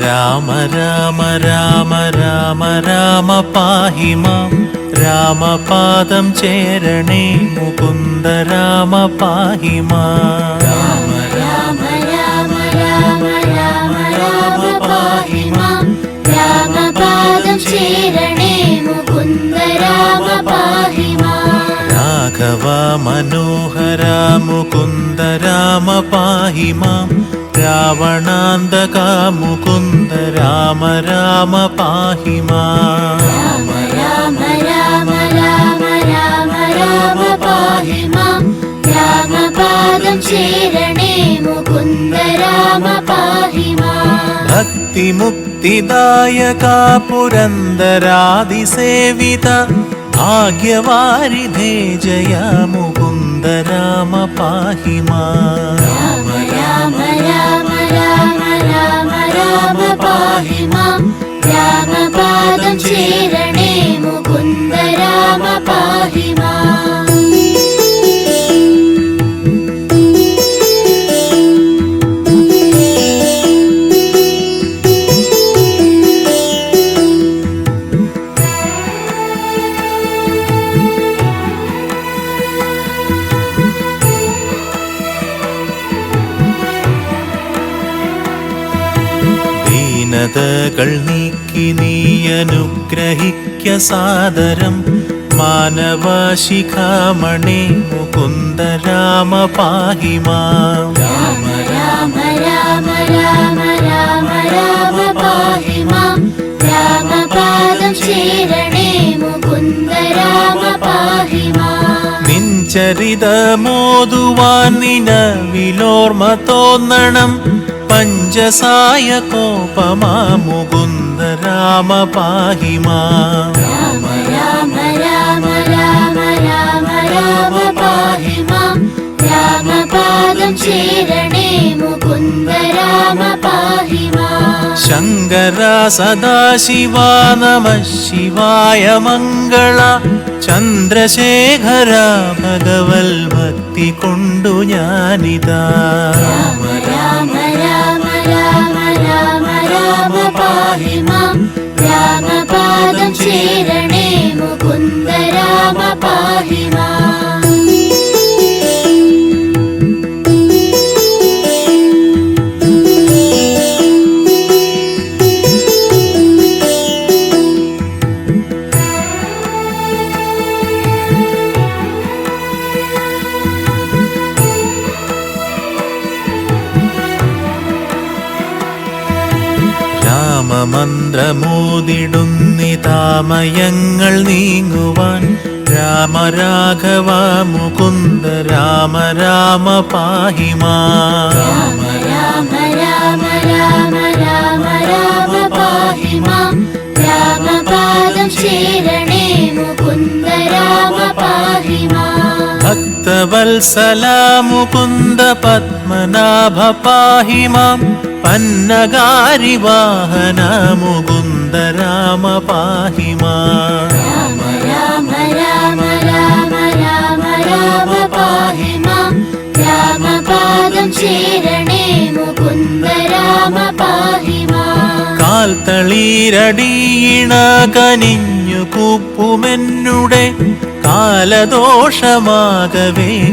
രാമ രാമ രാമ രാമ രാമ പാഹി മാം രാമപാദം ചേരണേ മുകുന്ദ രാമ പാഹി മാം രാമ രാമ രാമ രാമ രാമ രാമ പാഹി മാം രാമപാദം ചേരണേ മുകുന്ദ രാമ പാഹി മാം രാഘവ മനോഹര മുകുന്ദ രാമ പാഹി മാം രാവണാന്തക മുകുന്ദ രാമ രാമ പാഹി മാം രാമ രാമ രാമ രാമ രാമ രാമ പാഹി മാം രാമപാദം ചേരണേ മുകുന്ദ രാമ പാഹി മാം ഭക്തി മുക്തിദായക പുരന്ദരാദിസേവിത ഭാഗ്യവാരിധേ ജയ മുകുന്ദ രാമ പാഹി മാം രാമ രാമ രാമ രാമ രാമ രാമ പാഹി മാം രാമപാദം ചേരണേ മുകുന്ദ രാമ പാഹി മാം ദീനതകൾ നീക്കി നീ അനുഗ്രഹിക്ക സാദരം മാനവശിഖാമണി മുകുന്ദ രാമ പാഹി മാം രാമ രാമ രാമ രാമ രാമ രാമ പാഹി മാം രാമപാദം ചേരണേ മുകുന്ദ രാമ പാഹി മാം നിൻചരിതമോതുവാൻ നിനവിലോർമ്മ തോന്നണം പഞ്ചസായ കോപമാ മുകുന്ദ രാമ പാഹി മാം രാമ രാമ രാമ രാമ രാമ രാമ പാഹി മാം രാമപാദം ചേരണേ മുകുന്ദ രാമ പാഹി മാം ശങ്കര സദാശിവ നമഃ ശിവായ മംഗള ചന്ദ്രശേഖര ഭഗവൽ ഭക്തി കൊണ്ടു ഞാനിതാ രാമ രാമ രാമ രാമ രാമ രാമ പാഹി മാം രാമപാദം ചേരണേ മുകുന്ദ രാമ പാഹി മാം രാമമന്ത്രമോദിടുന്നിതാമയങ്ങൾ നീങ്ങുവാൻ രാമ രാഘവ മുകുന്ദ രാമ രാമ പാഹി മാം രാമ രാമ രാമ രാമ രാമ രാമ പാഹി മാം രാമപാദം ചേരണേ മുകുന്ദ രാമ പാഹി മാം ഭക്തവത്സല മുകുന്ദ പത്മനാഭ പാഹി മാം പന്നഗാരി വാഹന മുകുന്ദ രാമ പാഹി മാം രാമ രാമ രാമ രാമ രാമ രാമ പാഹി മാം രാമപാദം ചേരണേ മുകുന്ദ രാമ പാഹി മാം കാൽത്തളീരടിയിണ കനിഞ്ഞു കൂപ്പുമെന്നുടെ കാലദോഷമാകവേ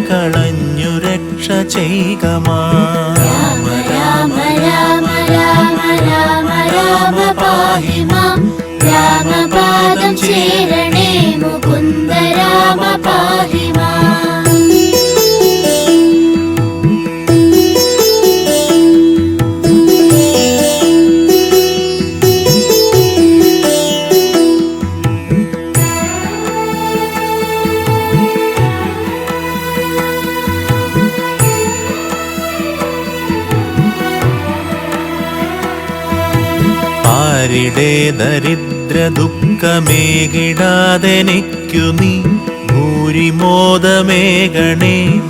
കളഞ്ഞു രക്ഷ ചെയ്യുക മാം രാമ രാമ രാമ രാമ രാമ പാഹി മാം രാമപാദം ചേരണേ മുകുന്ദ രാമ പാഹി മാം പാരിടെ ദരിദ്ര ദുഃഖമേകിടാതെനിക്കു നീ ഭൂരിമോദമേകണേ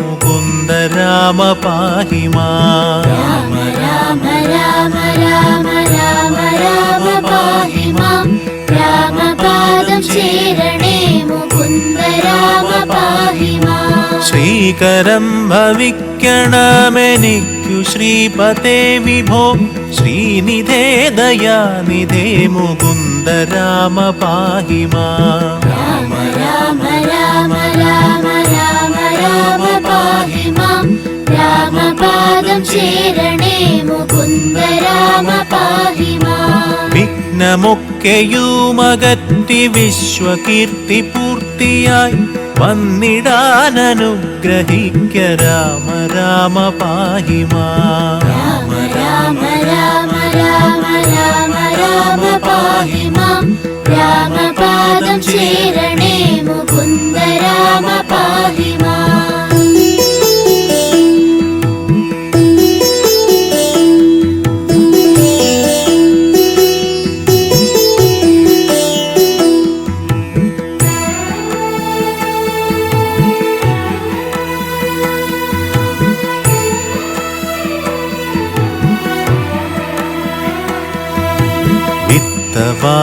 മുകുന്ദ രാമ പാഹി മാം രാമ രാമ രാമ രാമ രാമ രാമ പാഹി മാം രാമപാദം ചേരണേ മുകുന്ദ രാമ പാഹി മാം ശ്രീ ശ്രീകരം ഭവിക്കണമെനിക്കു ശ്രീപതേ വിഭോ ശ്രീനിധേ ദയാനിധേ മുകുന്ദ രാമ പാഹി മാം. രാമ രാമ രാമ രാമ രാമ രാമ പാഹി മാം. രാമപാദം ശരണേ മുകുന്ദ രാമ പാഹി മാം. വിഘ്നമൊക്കെയുമകറ്റി വിശ്വകീർത്തി പൂർത്തിയായി വന്നിടാനനുഗ്രഹിക്ക രാമ രാമ പാഹി മാം. രാമ രാമ രാമ രാമ രാമ രാമ പാഹി മാം. രാമപാദം ശരണേ മുകുന്ദ രാമ പാഹി മാം.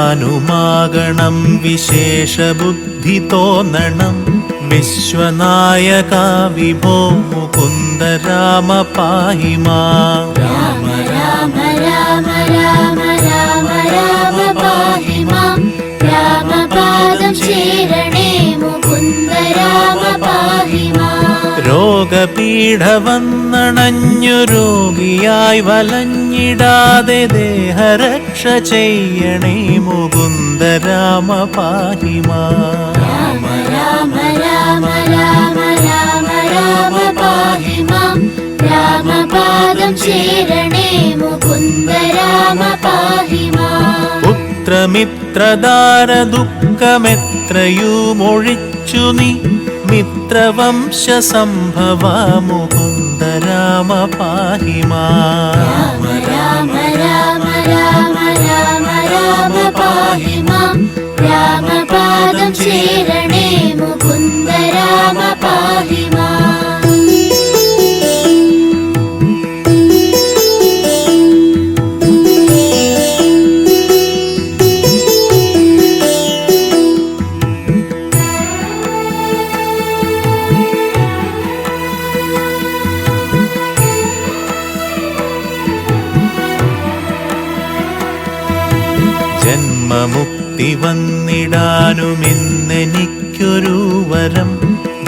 വിത്തവാനുമാകണം വിശേഷബുദ്ധി തോന്നണം വിശ്വനായക വിഭോ മുകുന്ദ രാമ പാഹി മാം. രാമ രാമ രാമ രാമ രാമ രാമ പാഹി മാം. രാമപാദം ശരണേ മുകുന്ദ രാമ പാഹി മാം. രോഗപീഠ വന്നണഞ്ഞു രോഗിയായി വലഞ്ഞിടാതെ ദേഹരക്ഷ ചെയ്യണേ മുകുന്ദ രാമ പാഹി മാം. രാമ രാമ രാമ രാമ രാമ രാമ പാഹി മാം. രാമപാദം ശരണേ മുകുന്ദ രാമ പാഹി മാം. പുത്രമിത്രദാര ദുഃഖമെത്രയുമൊഴിച്ചു നീ മിത്രവംശ സംഭവ മുകുന്ദ രാമ പാഹി മാം. രാമ രാമ രാമ രാമ രാമ രാമ പാഹി മാം. രാമപാദം ശരണേ മുകുന്ദ രാമ പാഹി മാം. ജന്മമുക്തി വന്നിടാനുമിന്നെനിക്കൊരു വരം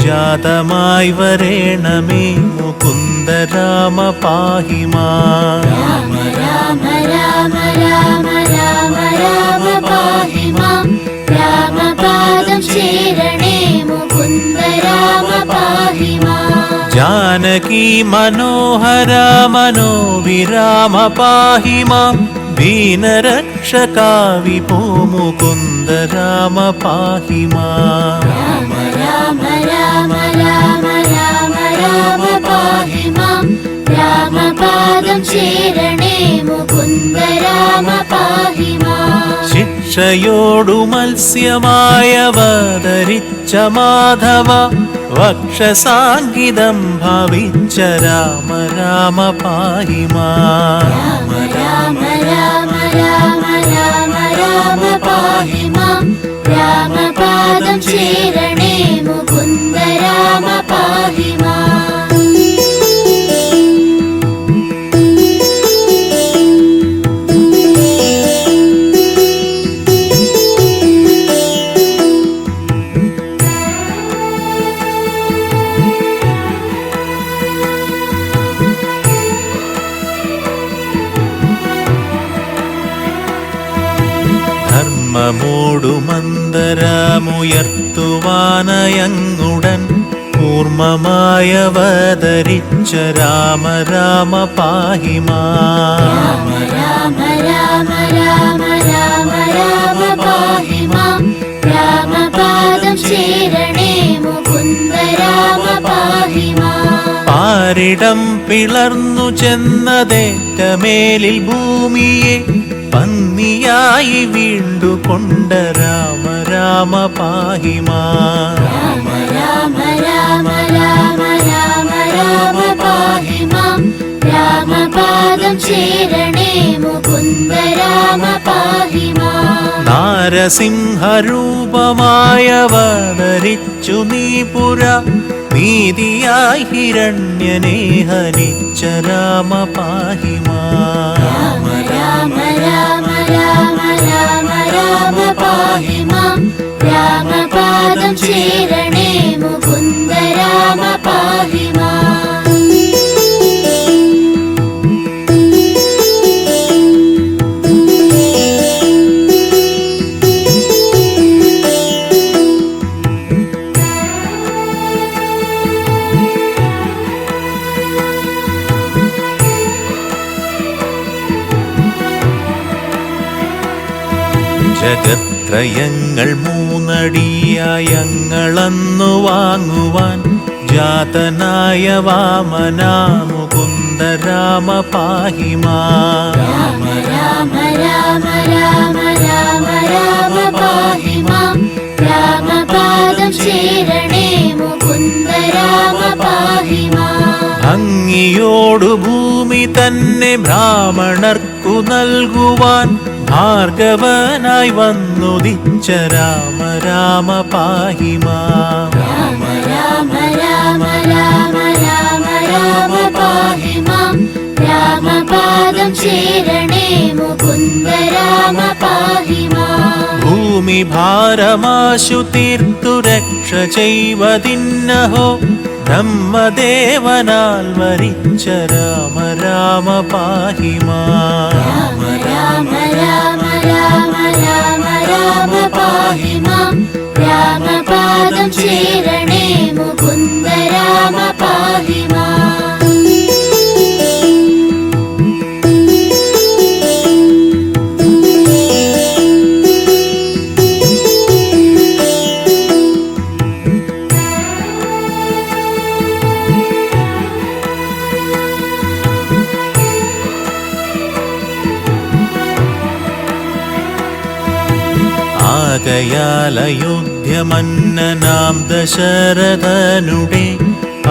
ജാതമായി വരേണമേ മുകുന്ദ രാമ പാഹി മാം. രാമ രാമ രാമ രാമ രാമ രാമ പാഹി മാം. രാമപാദം ശരണേ മുകുന്ദ രാമ പാഹി മാം. ജാനകി മനോഹര മനോവിരാമ പാഹി മാം. ദീനരക്ഷകാ വിഭോ മുകുന്ദ രാമ പാഹി മാം. രാമ രാമ രാമ രാമ രാമ രാമ പാഹി മാം. രാമപാദം ശരണേ മുകുന്ദ രാമ പാഹി മാം. ശിക്ഷയോടു മത്സ്യമായവതരിച്ച മാധവ വക്ഷസാങ്കിതം ഭവിച്ച രാമ രാമ പാഹി മാം. രാമ രാമ രാമ രാമ രാമ രാമ പാഹി മാം. രാമപാദം ശരണേ മുകുന്ദ രാമ പാഹി മാം. ധർമ്മമോടുമന്തരമുയർത്തുവാനയങ്ങുടൻ കൂർമ്മമായവതരിച്ച രാമ രാമ പാഹി മാം. രാമ രാമ രാമ രാമ രാമ പാഹി മാം. രാമപാദം ശരണേ മുകുന്ദ രാമ പാഹി മാം. പാരിടം പിളർന്നു ചെന്നതേറ്റമേലിൽ ഭൂമിയെ പന്നിയായി വീണ്ടുകൊണ്ട രാമ രാമ പാഹി മാം. രാമ രാമ രാമ രാമ രാമ രാമ പാഹി മാം. രാമപാദം ശരണേ മുകുന്ദ രാമ പാഹി മാം. നാരസിംഹരൂപമായവതരിച്ച ഭരിച്ചു നീ പുര നീതിയായി ഹിരണ്യനെ ഹനിച്ച രാമ പാഹി മാം. രാമ രാമ രാമ രാമ രാമ രാമ പാഹി മാം. രാമപാദം ചേരണേ മുകുന്ദ രാമ പാഹി മാം. ജഗത്രയങ്ങൾ മൂന്നടിയായങ്ങളന്നു വാങ്ങുവാൻ ജാതനായ വാമനാ മുകുന്ദ രാമ പാഹി മാം. രാമ രാമ രാമ രാമ രാമ രാമ പാഹി മാം. രാമപാദം ചേരണേ മുകുന്ദ രാമ പാഹി മാം. ഭംഗിയോടു ഭൂമി തന്നെ ബ്രാഹ്മണർക്കു നൽകുവാൻ ഭാർഗവനായി വന്നുദിച്ച രാമ രാമ പാഹി മാം. രാമ രാമ രാമ രാമ രാമ രാമ പാഹി മാം. രാമപാദം ചേരണേ മുകുന്ദ രാമ പാഹി മാം. ഭൂമി ഭാരമാശു തീർത്തു രക്ഷ ചെയ്വതിന്നഹോ ബ്രഹ്മദേവനാൽ വരിച്ച രാമ രാമ പാഹി മാം. രാമ രാമ രാമ രാമ രാമ രാമ പാഹി മാം. രാമപാദം ചേരണേ മുകുന്ദ രാമ പാഹി മാം. ആകയാൽ അയോധ്യമന്നനാം ദശരഥനുടെ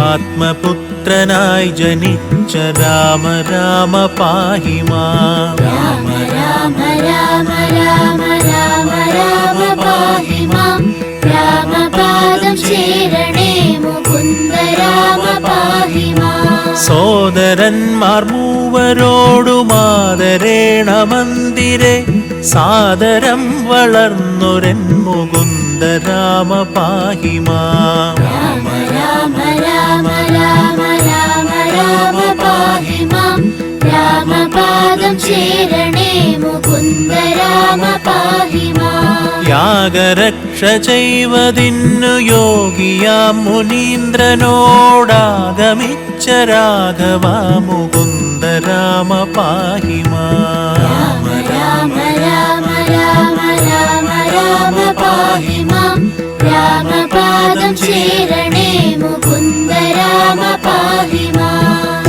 ആത്മപുത്രനായി ജനിച്ച രാമ രാമ പാഹി മാം. രാമ രാമ രാമ രാമ രാമ രാമ പാഹി മാം. രാമപാദം ചേരണേ മുകുന്ദ രാമ പാഹി മാം. സോദരന്മാർ മൂവരോടുമാദരേണ മന്ദിരെ സാദരം വളർന്നൊരൻ മുകുന്ദ രാമ പാഹി മാം. രാമ രാമ രാമ രാമ രാമ രാമ പാഹി മാം. രാമപാദം ചേരണേ മുകുന്ദ രാമ പാഹി മാം. യാഗരക്ഷ ചെയ്വതിന്നു യോഗിയാം മുനീന്ദ്രനോടാഗമിച്ച രാഘവ മുകുന്ദ രാമ പാഹി മാം. രാമ രാമ രാമ രാമ രാമ രാമ പാഹി മാം. രാമപാദം ചേരണേ മുകുന്ദ രാമ പാഹി മാം.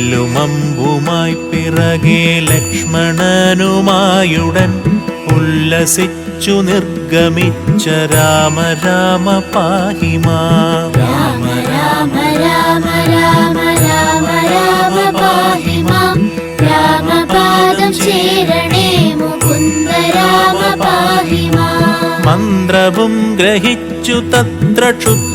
വില്ലുമമ്പുമായി പിറകെ ലക്ഷ്മണനുമായുടൻ ഉല്ലസിച്ചു നിർഗമിച്ച രാമ രാമ പാഹി മാം. രാമ രാമ രാമ രാമ രാമ രാമ പാഹി മാം. രാമപാദം ചേരണേ മുകുന്ദ രാമ പാഹി മാം. മന്ത്രവും ഗ്രഹിച്ചു തത്ര ക്ഷുത്രുടാദിയുമൊഴിച്ചു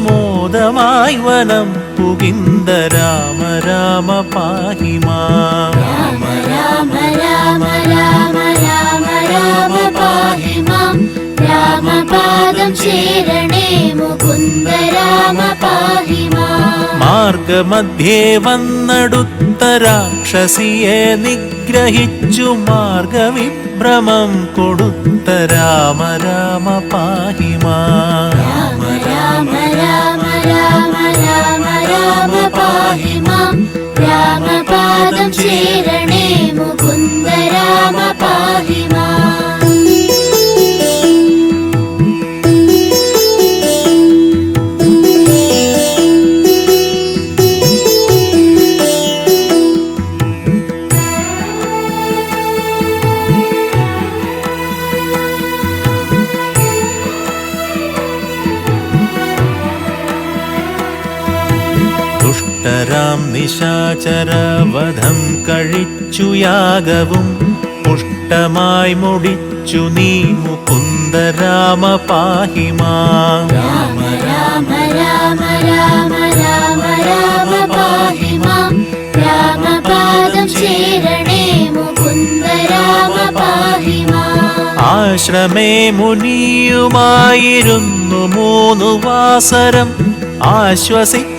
മോദമായി വനം പുകിന്ദ രാമ രാമ പാഹി മാം. രാമ രാമ രാമ രാമ രാമ രാമ പാഹി മാം. രാമപാദം ചേരണേ മുകുന്ദ രാമ പാഹി മാം. മാർഗമധ്യേ വന്നടുത്ത രാക്ഷസിയെ നിഗ്രഹിച്ചു മാർഗവിഭ്രമം കൊടുത്ത രാമ രാമ പാഹി മാം. രാമ രാമ രാമ രാമ രാമ രാമ പാഹി മാം. രാമപാദം ചേരണേ മുകുന്ദ രാമ പാഹി മാം. നിശാചരവധം കഴിച്ചു യാഗവും പുഷ്ടമായി മുടിച്ചു നീ മുകുന്ദ രാമ പാഹി മാം. രാമ രാമ രാമ രാമ രാമ രാമ പാഹി മാം. രാമപാദം ശരണേ മുകുന്ദ രാമ പാഹി മാം. ആശ്രമേ മുനിയുമായിരുന്നു 3 വാസരം ആശ്വസിച്ച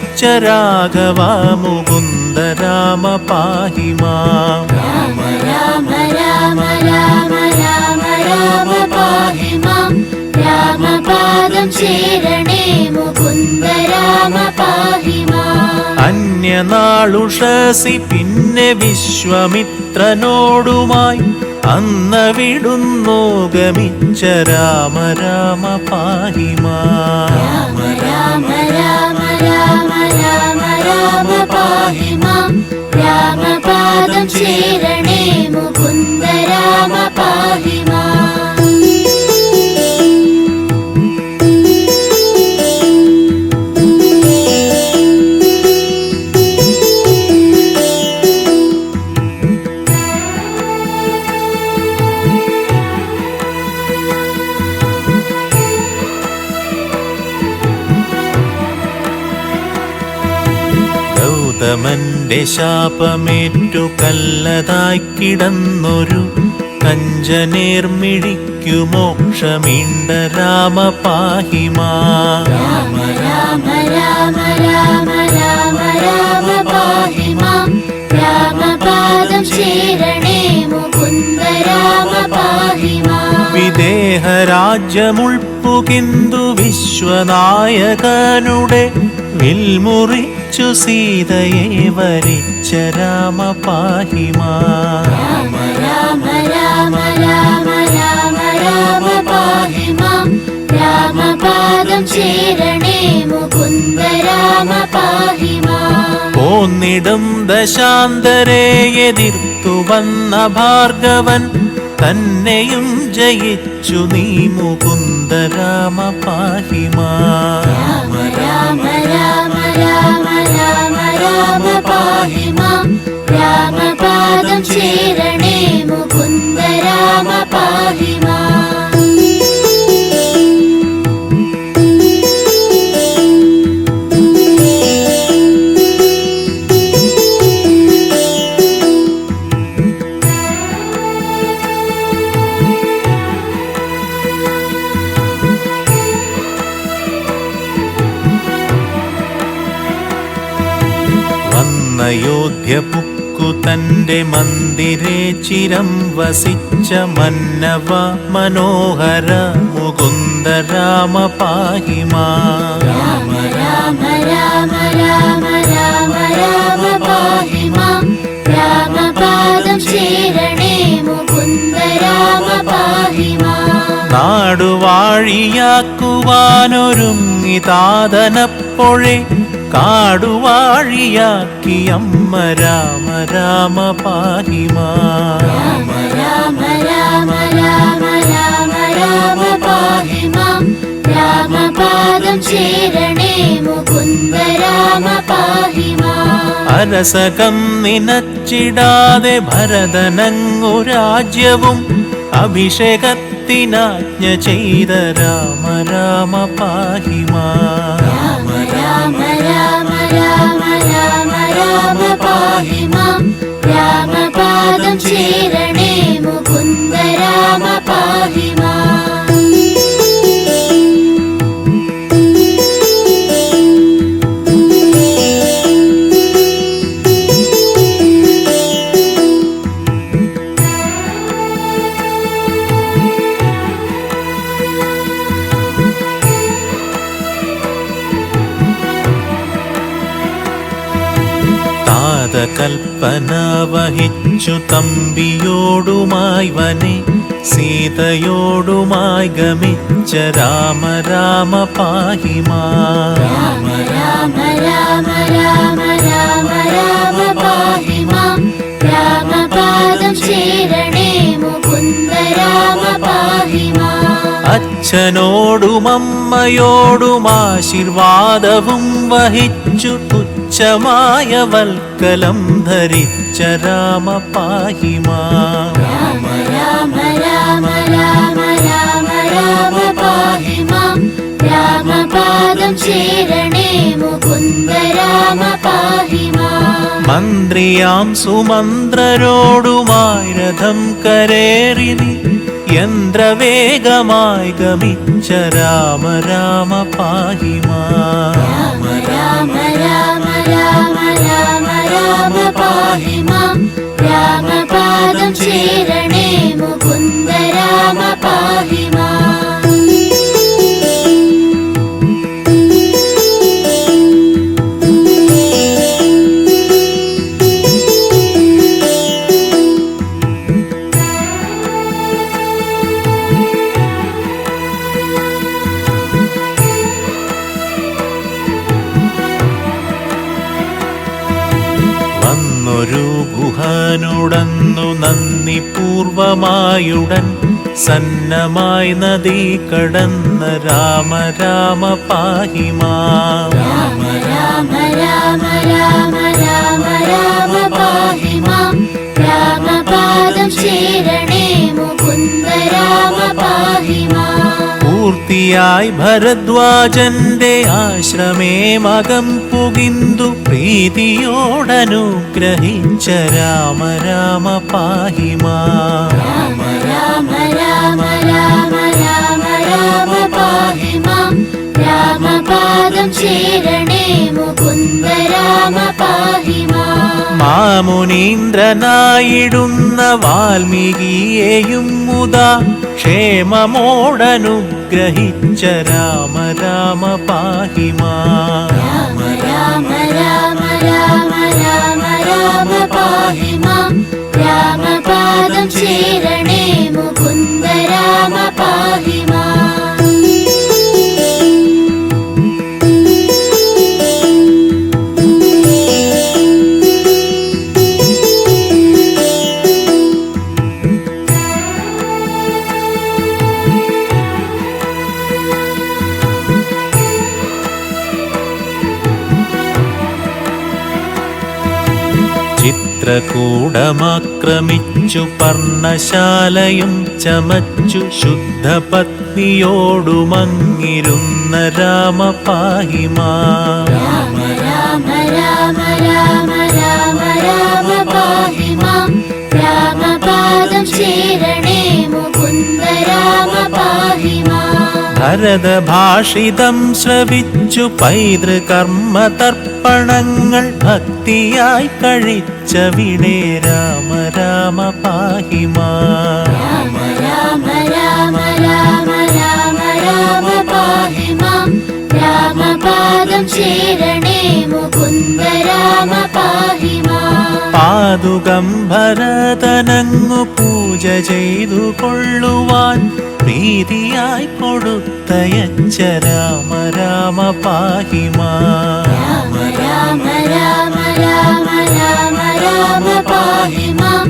രാഘവ മുകുന്ദ രാമ പാഹി മാം. രാമ രാമ രാമ രാമ രാമ രാമ പാഹി മാം. രാമപാദം ശരണേ മുകുന്ദ രാമ പാഹി മാം. അന്യനാളുഷസി പിന്നെ വിശ്വാമിത്രനോടുമായി അന്നവിടുന്നു ഗമിച്ച രാമ രാമ പാഹി മാം. രാമ രാമ രാമ രാമ രാമ രാമ പാഹി മാം. രാമപാദം ശരണേ മുകുന്ദ രാമ പാഹി മാം. ഗൗതമന്റെ ശാപമേറ്റു കല്ലതായി കിടന്നൊരു കഞ്ചനേർമിഴിക്കു മോക്ഷമീണ്ട രാമ പാഹി മാം. രാമ രാമ രാമ രാമ രാമ രാമ പാഹി മാം. രാമപാദം ശരണേ മുകുന്ദ രാമ പാഹി മാം. വിദേഹരാജ്യമുൾപ്പുകിന്ദു വിശ്വനായകനുടെ വിൽമുറിച്ചു സീതയെ വരിച്ച രാമ പാഹി മാം. രാമ രാമ രാമ രാമ രാമ രാമ പാഹി മാം. രാമപാദം ശരണേ മുകുന്ദ രാമ പാഹി മാം. പോന്നിടും ദശാന്തരെ എതിർത്തു വന്ന ഭാർഗവൻ തന്നെയും ജയിച്ചു നീ മുകുന്ദ രാമ പാഹി മാം. രാമ രാമ രാമ രാമ രാമ രാമ പാഹി മാം. രാമപാദം ശരണേ മുകുന്ദ രാമ പാഹി മാം. അയോധ്യ പുക്കു തന്റെ മന്ദിരേ ചിരം വസിച്ച മന്നവ മനോഹര മുകുന്ദ രാമ പാഹി മാം. രാമ രാമ രാമ രാമ രാമ രാമ പാഹി മാം. രാമപാദം ശരണേ മുകുന്ദ രാമ പാഹി മാം. നാടുവാഴിയാക്കുവാനൊരുങ്ങി താതനപ്പൊഴെ കാടുവാഴിയാക്കി അമ്മ രാമ രാമ പാഹി മാം. രാമ രാമ രാമ രാമ രാമ രാമ പാഹി മാം. രാമപാദം ശരണേ മുകുന്ദ രാമ പാഹി മാം. അരസകം നിനച്ചിടാതെ ഭരതനങ്ങു രാജ്യവും അഭിഷേകത്തിനാജ്ഞ ചെയ്ത രാമ രാമ പാഹി മാം. രാമ രാമ രാമ രാമ രാമ രാമ പാഹി മാം. രാമപാദം ശരണേ മുകുന്ദ രാമ പാഹി മാം. കൽപ്പന വഹിച്ചു തമ്പിയോടുമായി വനെ സീതയോടുമായി ഗമിച്ച രാമ രാമ പാഹി മാം. രാമ രാമ രാമ രാമ രാമ രാമ പാഹി മാം. രാമപാദം ശരണേ മുകുന്ദ രാമ പാഹി മാം. അച്ഛനോടും അമ്മയോടും ആശീർവാദവും വഹിച്ചു തുച്ഛ പഞ്ചമായ വൽക്കലം ധരിച്ച രാമ പാഹി മാം. രാമ രാമ രാമ രാമ രാമ രാമ പാഹി മാം. രാമപാദം ചേരണേ മുകുന്ദ രാമ പാഹി മാം. മന്ത്രിയാം സുമന്ത്രരോടുമായി രഥം കരേറി നീ യന്ത്രവേഗമായി ഗമിച്ച രാമ രാമ പാഹി മാം. രാമ രാമ രാമ രാമ രാമ രാമ പാഹി മാം. രാമപാദം ചേരണേ മുകുന്ദ രാമ പാഹി മാം. വന്നൊരു ഗുഹനുടന്നു നന്ദി പൂർവമായുടൻ സന്നമായി നദി കടന്ന രാമ രാമ പാഹി മാം. രാമ രാമ രാമ രാമ രാമ രാമ പാഹി മാം. രാമപാദം ചേരണേ മുകുന്ദ രാമ പാഹി മാം. പൂർത്തിയായി ഭരദ്വാജന്റെ ആശ്രമേ മകം പുകിന്തു പ്രീതിയോടനുഗ്രഹിച്ച രാമ രാമ പാഹി മാം. രാമ രാമ രാമ രാമ രാമ രാമ പാഹി മാം. രാമപാദം ചേരണേ മുകുന്ദ രാമ പാഹി മാം. മാമുനീന്ദ്രനായിടുന്ന വാൽമീകിയെയും മുതാ ക്ഷേമമോടനുഗ്രഹിച്ച രാമ രാമ പാഹി മാം. രാമ രാമ രാമ രാമ രാമ രാമ പാഹി മാം. രാമപാദം ചേരണേ മുകുന്ദ രാമ പാഹി മാം. ചിത്രകൂടമാക്രമിച്ചു പർണശാലയും ചമച്ചു ശുദ്ധപത്നിയോടുമങ്ങിരുന്ന രാമ പാഹി മാം. രാമ രാമ രാമ രാമ രാമ രാമ പാഹി മാം. രാമപാദം ചേരണേ മുകുന്ദ രാമ പാഹി മാം. ഭരതഭാഷിതം ശ്രവിച്ചു പൈതൃകർമ്മ തർപ്പണങ്ങൾ ഭക്തിയായി കഴിച്ചവിടെ രാമ രാമ പാഹി മാം. രാമ രാമ രാമ രാമ രാമ രാമ പാഹി മാം. രാമപാദം ചേരണേ മുകുന്ദ രാമ പാഹി മാം. പാതുകം ഭരതനങ്ങു പൂജ ചെയ്തു കൊള്ളുവാൻ പ്രീതിയായി കൊടുത്തയച്ച രാമ രാമ പാഹി മാം. രാമ രാമ രാമ രാമ രാമ രാമ പാഹി മാം.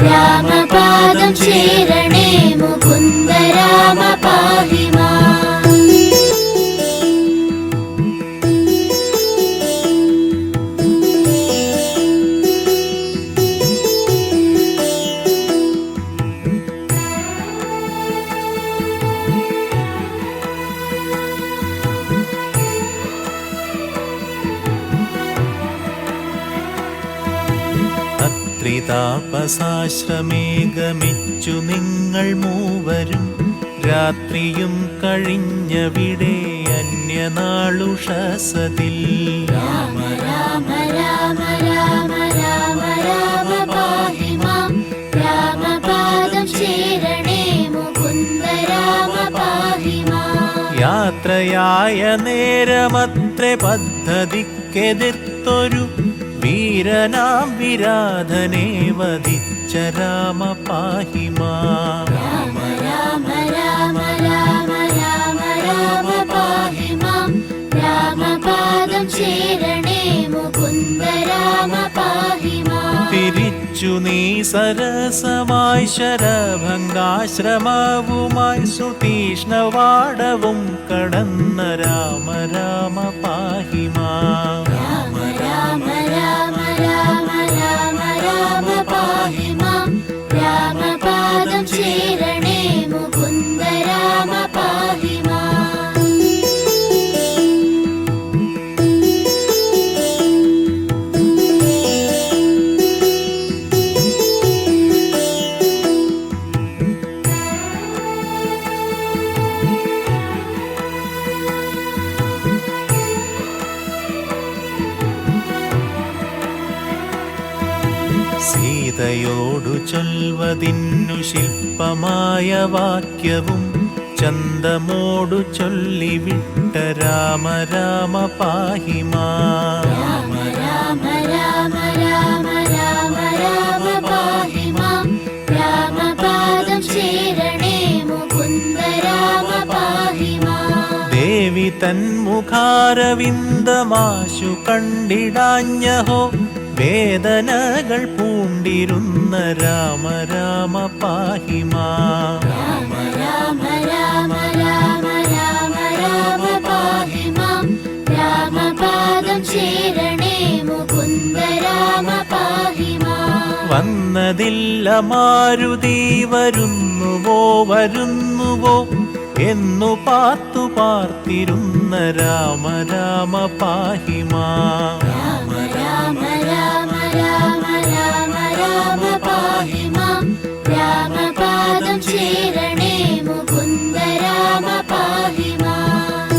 രാമപാദം ചേരണേ മുകുന്ദ രാമ പാഹി മാം. ത്രിതാപസാശ്രമേ ഗമിച്ചു നിങ്ങൾ മൂവരും രാത്രിയും കഴിഞ്ഞവിടെ അന്യനാളുഷസതിൽ. രാമ രാമ രാമ രാമ രാമ രാമ പാഹി മാം. രാമപാദം ചേരണേ മുകുന്ദ രാമ പാഹി മാം. യാത്രയായ നേരമത്രേ പദ്ധതിക്കെതിർത്തൊരു വീരനാം വിരാധനെ വധിച്ച രാമ പാഹി മാം. രാമ രാമ രാമ രാമ രാമ രാമ പാഹി മാം. രാമപാദം ചേരണേ മുകുന്ദ രാമ പാഹി മാം. തിരിച്ചു നീ സരസമായി ശരഭംഗാശ്രമവുമായി സുതീഷ്ണവാടവും കടന്ന രാമ രാമ പാഹി മാം. രാമ രാമ സീതയോടു ചൊൽവതിന്നു ശില്പമായ വാക്യവും ചന്തമോടു ചൊല്ലിവിട്ട രാമ രാമ പാഹി മാം. രാമ രാമ രാമ രാമ രാമ രാമ പാഹി മാം. രാമപാദം ശരണേ മുകുന്ദ രാമ പാഹി മാം. ദേവി തന്മുഖാരവിന്ദമാശു കണ്ടിടാഞ്ഞഹോ വേദനകൾ പൂണ്ടിരുന്ന രാമ രാമ പാഹി മാം. രാമ രാമ രാമ രാമ രാമ രാമ പാഹി മാം. രാമപാദം ശരണേ മുകുന്ദ രാമ പാഹി മാം. വന്നതില്ല മാരുതി വരുന്നുവോ വരുന്നുവോ എന്നു പാർത്തു പാർത്തിരുന്ന രാമ രാമ പാഹി മാം. രാമ രാമ രാമ രാമ രാമ രാമ പാഹി മാം. രാമപാദം ശരണേ മുകുന്ദ രാമ പാഹി മാം.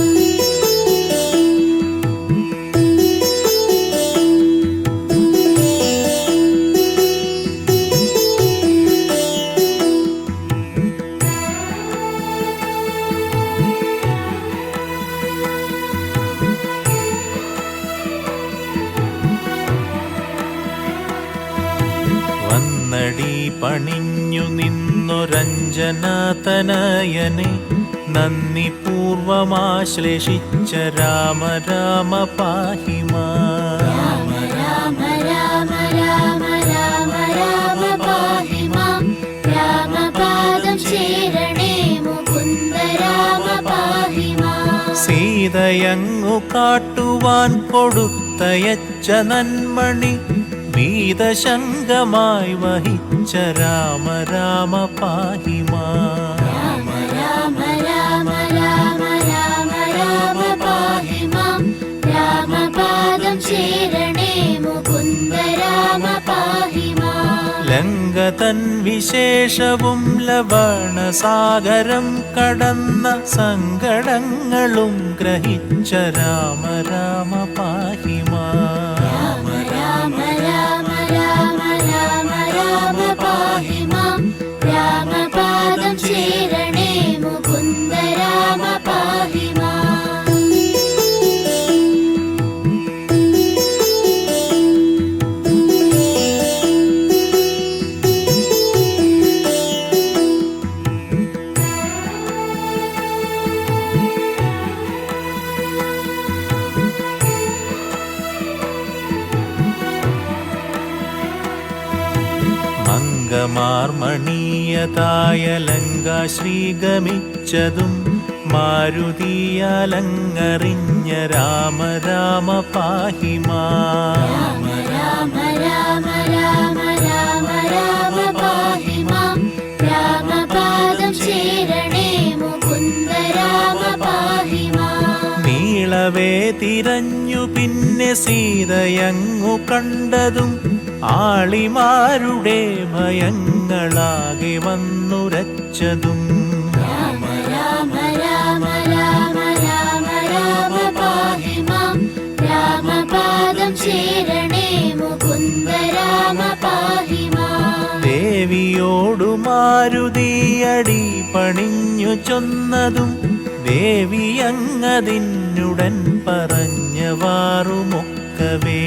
വന്നടി പണിഞ്ഞു നിന്നൊരഞ്ജനാതനയനെ നന്ദി പൂർവമാശ്ലേഷിച്ച രാമ രാമ പാഹി മാം. രാമ രാമ രാമ രാമ രാമ രാമ പാഹി മാം. രാമപാദം ശരണേ മുകുന്ദ രാമ പാഹി മാം. സീതയങ്ങു കാട്ടുവാൻ കൊടുത്തയച്ച നന്മണി വീതശങ്കമായി വഹിച്ച രാമ രാമ പാഹി മാം. രാമ രാമ രാമ രാമ രാമ രാമ പാഹി മാം. രാമപാദം ശരണേ മുകുന്ദ രാമ പാഹി മാം. ലങ്ക തൻ വിശേഷവും ലവണസാഗരം കടന്ന സങ്കടങ്ങളും ഗ്രഹിച്ച രാമ രാമ പാഹി മാം. രാമ രാമ രാമ രാമ രാമ രാമ പാഹി മാം. രാമപാദം ശരണേ മുകുന്ദ രാമ പാഹി മാം. മംഗമാർമണീയതായ ലങ്കാശ്രീ ഗമിച്ചതും മാരുതിയാലങ്ങറിഞ്ഞ രാമ രാമ പാഹി മാം. രാമ രാമ രാമ രാമ രാമ രാമ പാഹി മാം. രാമപാദം ശരണേ മുകുന്ദ രാമ പാഹി മാം. നീളവേ തിരഞ്ഞു പിന്നെ സീതയങ്ങു കണ്ടതും ആളിമാരുടെ ഭയങ്ങളാകെ വന്നുരച്ചതും രാമ രാമ രാമ രാമ രാമ രാമ പാഹി മാം. രാമപാദം ശരണേ മുകുന്ദ രാമ പാഹി മാം. ദേവിയോടു മാരുതിയടി പണിഞ്ഞു ചൊന്നതും ദേവി അങ്ങതിനുടൻ പറഞ്ഞവാറുമൊക്കവേ.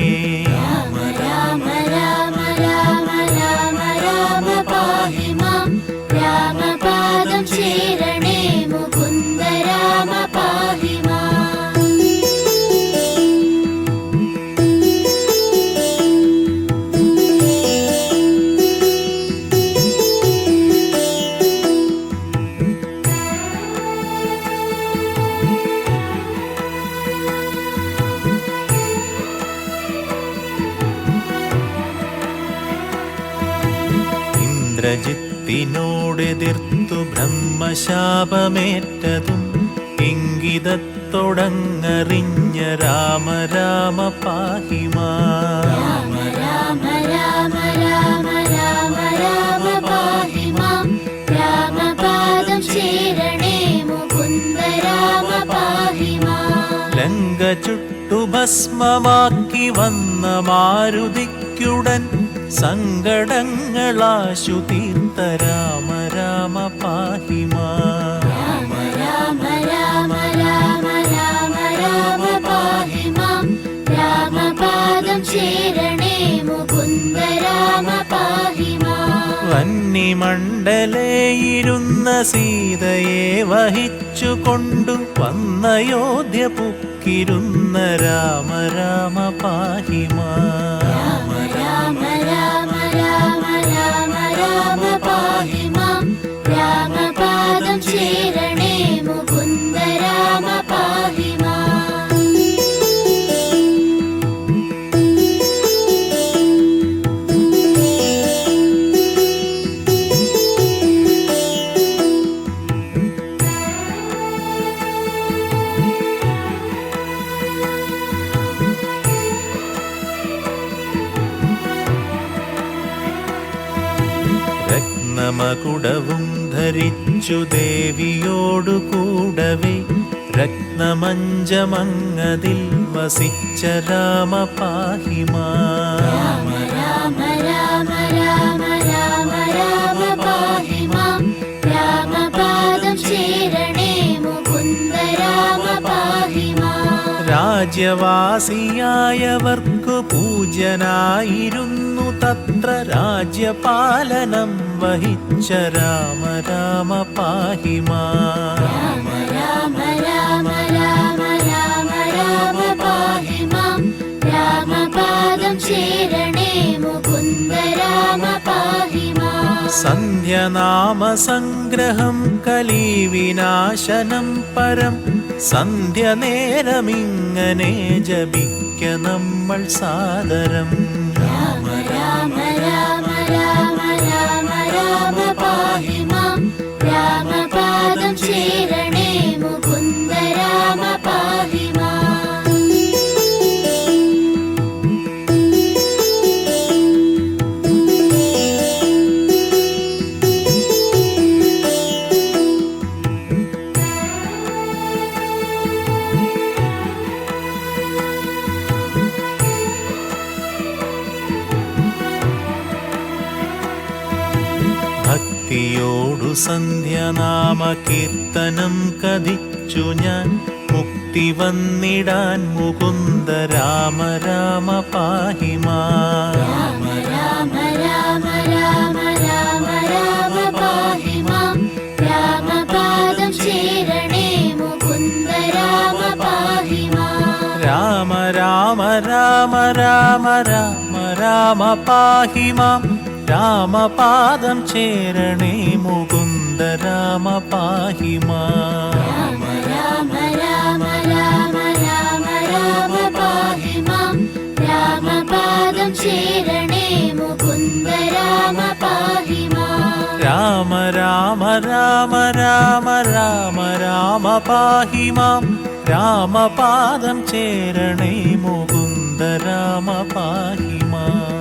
രാമ രാമ രാമ രാമ രാമ രാമ പാഹി മാം. രാമപാദം ശരണേ മുകുന്ദ രാമ പാഹി മാം. ഇന്ദ്രജിത്തിനോടെതിർത്തു ബ്രഹ്മശാപമേറ്റതും ഇംഗിതത്തൊടങ്ങറിഞ്ഞ രാമ രാമ പാഹി മാം. രാമ രാമ രാമ രാമ രാമ രാമ പാഹി മാം. രാമപാദം ശരണേ മുകുന്ദ രാമ പാഹി മാം. ലങ്ക ചുട്ടു ഭസ്മമാക്കി വന്ന മാരുതിക്കുടൻ സങ്കടങ്ങളാശു തീർത്ത രാമ രാമ പാഹി മാം. രാമ രാമ രാമ രാമ രാമ രാമ പാഹി മാം രാമപാദം ചേരണേ മുകുന്ദ രാമ പാഹി മാം വന്നിമണ്ഡലേ ഇരുന്ന സീതയെ വഹിച്ചുകൊണ്ടു വന്നയോധ്യ പുക്കിരുന്ന രാമ രാമ പാഹി മാം. രാമ രാമ രാമ രാമ രാമ രാമ പാഹി മാം രാമപാദം ചേരണേ മുകുന്ദ രാമ പാഹി മാം രത്നമകുടവും ധരിച്ചു ദേവിയോടു കൂടവേ രത്നമഞ്ചമങ്ങതിൽ വസിച്ച രാമ പാഹി മാം. രാമ രാമ രാമ രാമ രാമ പാഹി മാം രാമപാദം ചേരണേ മുകുന്ദ രാമ പാഹി മാം രാജ്യവാസിയായവർക്കു പൂജ്യനായിരുന്നു തത്ര രാജ്യപാലനം വഹിച്ച രാമ രാമ പാഹി മാം. രാമ രാമ രാമ രാമ രാമ രാമ പാഹി മാം രാമപാദം ചേരണേ മുകുന്ദ രാമ പാഹി മാം സന്ധ്യനാമ സംഗ്രഹം കലിവിനാശനം പരം സന്ധ്യ നേരമിങ്ങനെ ജപിക്ക നമ്മൾ സാദരം. രാമ രാമ രാമ രാമ രാമ രാമ പാഹി മാം രാമപാദം ചേരണേ മുകുന്ദ രാമ പാഹി മാം ഭക്തിയോടു സന്ധ്യനാമ കീർത്തനം കഥിച്ചു ഞാൻ മുക്തി വന്നിടാൻ മുകുന്ദ രാമ രാമ പാഹി മാം. രാമ രാമ രാമ രാമ രാമ രാമ പാഹി മാം രാമപാദം ചേരണേ മുകുന്ദ രാമ പാഹി മാം രാമ രാമ രാമ രാമ രാമ രാമ പാഹി മാം രാമപാദം ചേരണേ മുകുന്ദ രാമ പാഹി മാം. രാമ രാമ രാമ രാമ രാമ രാമ പാഹി മാം രാമപാദം ചേരണേ മുകുന്ദ രാമ പാഹി മാം രാമ രാമ രാമ രാമ രാമ രാമ പാഹി മാം രാമപാദം ചേരണേ മുകുന്ദ രാമ പാഹി മാം.